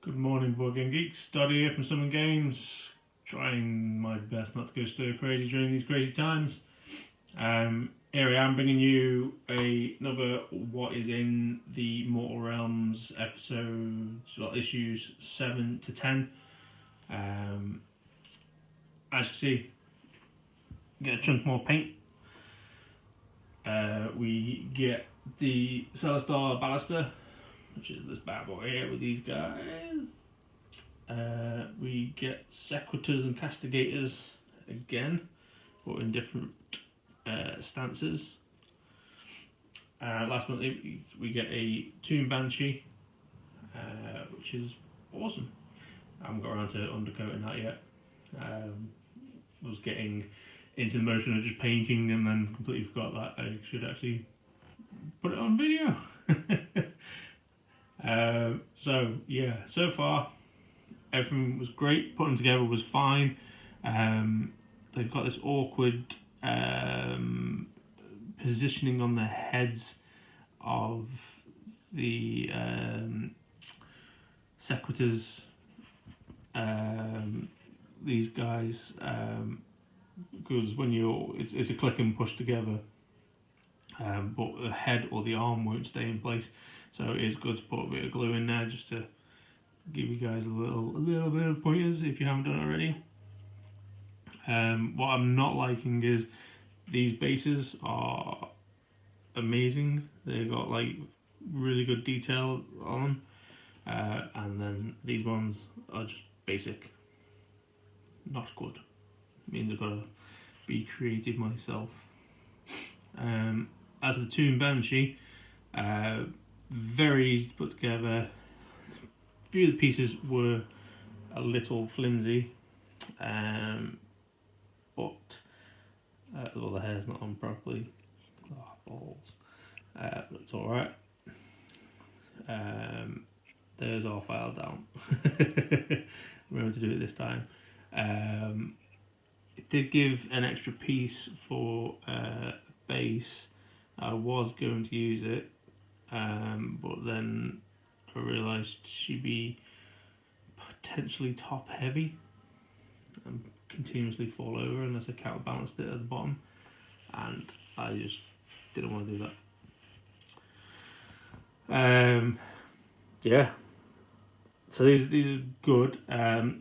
Good morning, board game geeks. Doddy here from Summon Games. Trying my best not to go stir crazy during these crazy times. Here I am bringing you another What is in the Mortal Realms episodes, issues 7 to 10. As you can see, get a chunk more paint. We get the Celestar Baluster, which is this bad boy here with these guys. We get Sequiturs and Castigators again, but in different stances. Last month we get a Tomb Banshee, which is awesome. I haven't got around to undercoating that yet. Was getting into the motion of just painting and then completely forgot that I should actually put it on video. So far everything was great. Putting together was fine. They've got this awkward positioning on the heads of the Sequiturs. These guys, because when it's a click and push together, but the head or the arm won't stay in place. So it is good to put a bit of glue in there just to give you guys a little bit of pointers if you haven't done it already. What I'm not liking is these bases are amazing. They've got like really good detail on, and then these ones are just basic. Not good. It means I've got to be creative myself. As for the Tomb Banshee, very easy to put together. A few of the pieces were a little flimsy, but the hair's not on properly. Oh, balls. But it's alright. There's our file down. Remember to do it this time. It did give an extra piece for base. I was going to use it, but then I realised she'd be potentially top heavy and continuously fall over unless I counterbalanced it at the bottom, and I just didn't want to do that. So these are good. The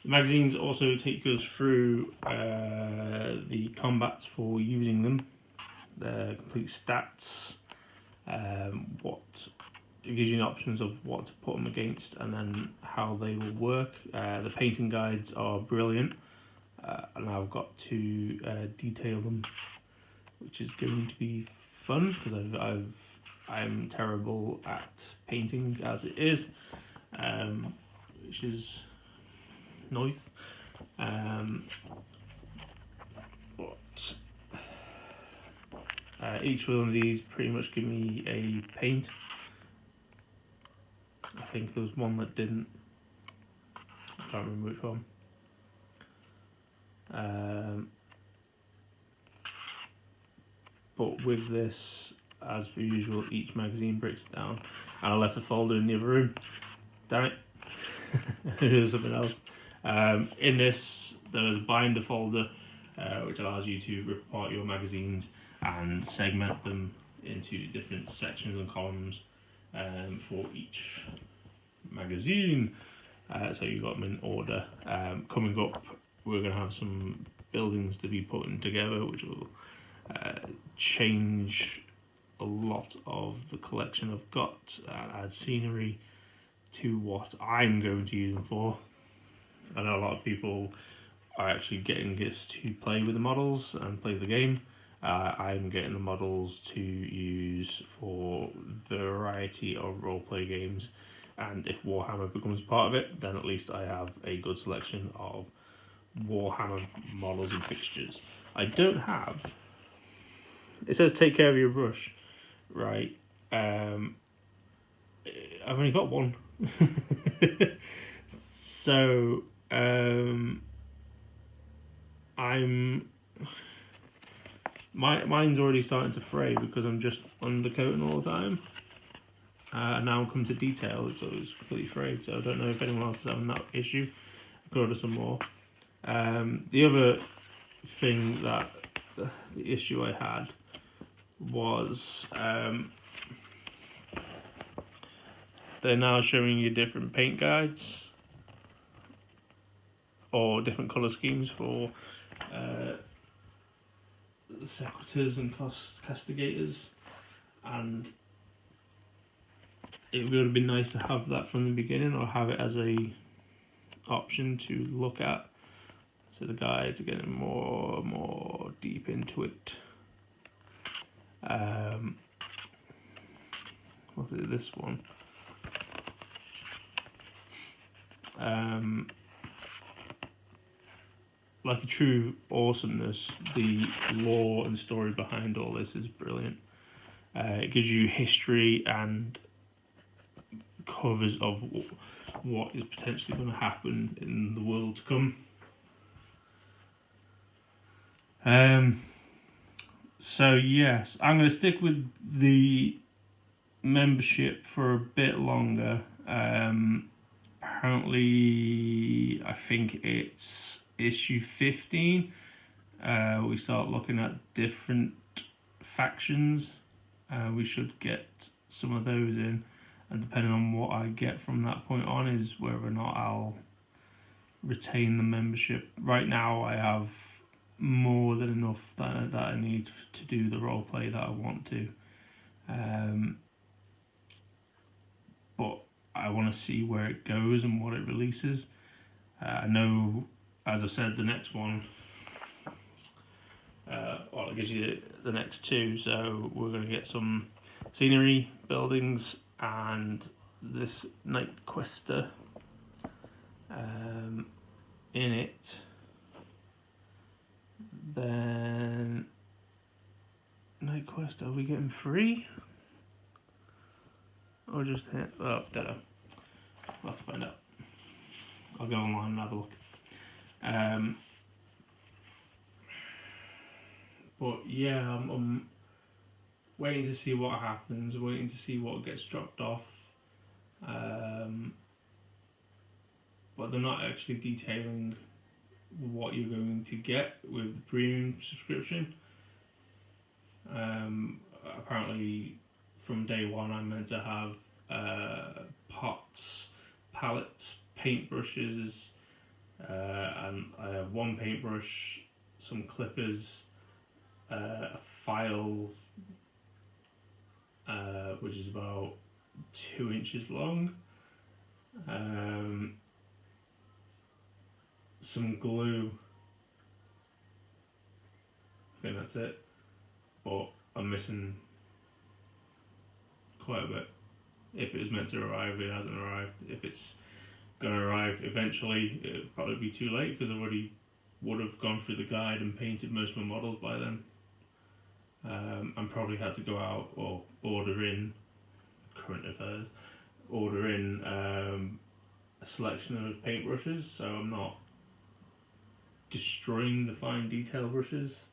magazines also take us through the combats for using them, the complete stats, what it gives you options of what to put them against, and then how they will work. The painting guides are brilliant, and I've got to detail them, which is going to be fun because I'm terrible at painting as it is, which is nice. Each one of these pretty much give me a paint. I think there was one that didn't. I can't remember which one. But with this, as per usual, each magazine breaks it down. And I left the folder in the other room. Damn it. There's something else. In this, there's a binder folder, which allows you to rip apart your magazines and segment them into different sections and columns for each magazine. So you've got them in order. Coming up, we're going to have some buildings to be putting together, which will change a lot of the collection I've got, add scenery to what I'm going to use them for. I know a lot of people are actually getting this to play with the models and play the game. I'm getting the models to use for variety of roleplay games, and if Warhammer becomes part of it, then at least I have a good selection of Warhammer models and fixtures. I don't have... It says take care of your brush, right? I've only got one. So, mine's already starting to fray because I'm just undercoating all the time. now come to detail, so it's completely frayed. So I don't know if anyone else is having that issue. I could order some more. The other thing that the issue I had was they're now showing you different paint guides or different colour schemes for Sequiturs and Castigators, and it would have been nice to have that from the beginning, or have it as a option to look at. So the guides are getting more deep into it. What's it? This one. Like a true awesomeness, the lore and story behind all this is brilliant. It gives you history and covers of what is potentially going to happen in the world to come. So yes, I'm going to stick with the membership for a bit longer. Apparently, I think it's issue 15. We start looking at different factions. We should get some of those in, and depending on what I get from that point on is whether or not I'll retain the membership. Right now I have more than enough that I need to do the roleplay that I want to, but I want to see where it goes and what it releases. I know, as I said, the next one, well, it gives you the next two, so we're going to get some scenery, buildings, and this Night Quester in it. Then Night Quest, are we getting free? Or just hit, oh, don't know. We'll have to find out. I'll go online and have a look. But yeah, I'm waiting to see what happens, waiting to see what gets dropped off. But they're not actually detailing what you're going to get with the premium subscription. Apparently from day one I'm meant to have pots, palettes, paintbrushes, and I have one paintbrush, some clippers, a file which is about 2 inches long, some glue. I think that's it, but I'm missing quite a bit. If it was meant to arrive, it hasn't arrived. If it's going to arrive eventually, it'll probably be too late because I already would have gone through the guide and painted most of my models by then. And probably had to go out or order in, current affairs, order in a selection of paintbrushes, so I'm not destroying the fine detail brushes.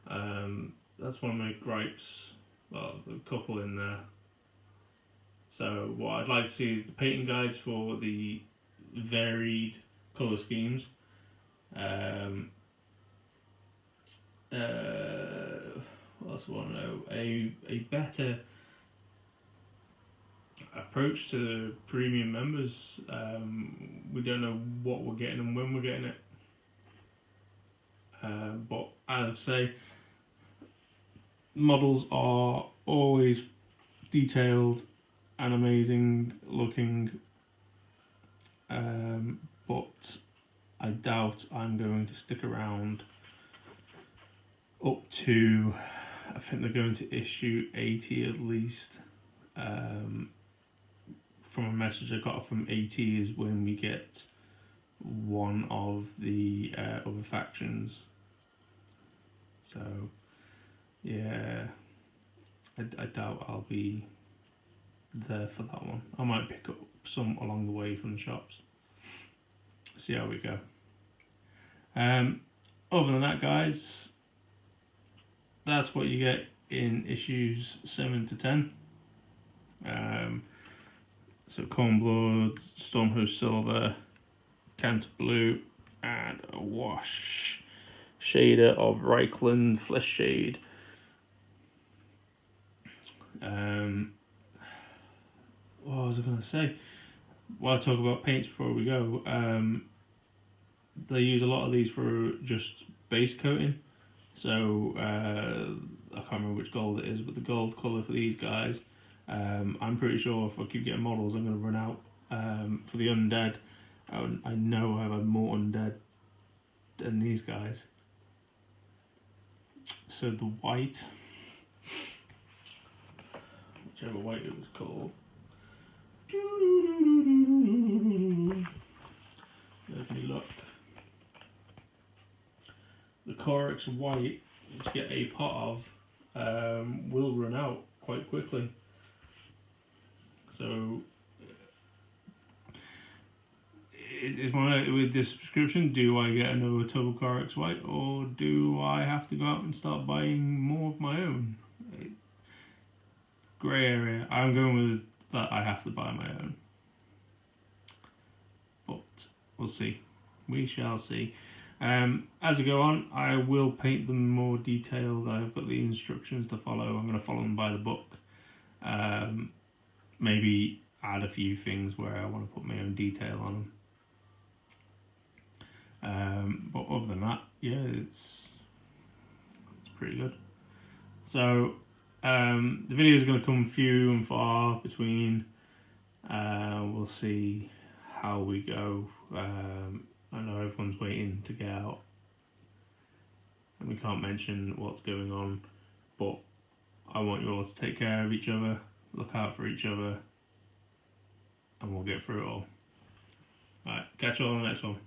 That's one of my gripes. Well, a couple in there. So what I'd like to see is the painting guides for the varied colour schemes. What else do I want to know? A better approach to the premium members. We don't know what we're getting and when we're getting it. But as I say, models are always detailed and amazing looking, but I doubt I'm going to stick around up to, I think they're going to issue 80 at least. From a message I got from 80 is when we get one of the other factions. So yeah, I doubt I'll be there for that one. I might pick up some along the way from the shops. See how we go. Other than that, guys, that's what you get in issues 7 to 10. So Cornblood, Stormhost Silver, Canter Blue, and a wash shader of Reichland Flesh Shade. What was I going to say? Well, I'll talk about paints before we go. They use a lot of these for just base coating. So I can't remember which gold it is, but the gold colour for these guys, I'm pretty sure if I keep getting models, I'm going to run out. For the undead, I know I've had more undead than these guys. So the white, whichever white it was called. Let me look. The Corex white, to get a pot of, will run out quite quickly. So, is my with this subscription, do I get another Turbo Corex white, or do I have to go out and start buying more of my own? Grey area. I'm going with that. I have to buy my own, but we'll see. We shall see. As I go on, I will paint them more detailed. I've got the instructions to follow. I'm going to follow them by the book. Maybe add a few things where I want to put my own detail on them. But other than that, yeah, it's pretty good. So the video is going to come few and far between. We'll see how we go. I know everyone's waiting to get out, and we can't mention what's going on, but I want you all to take care of each other, look out for each other, and we'll get through it all. Alright, catch you all on the next one.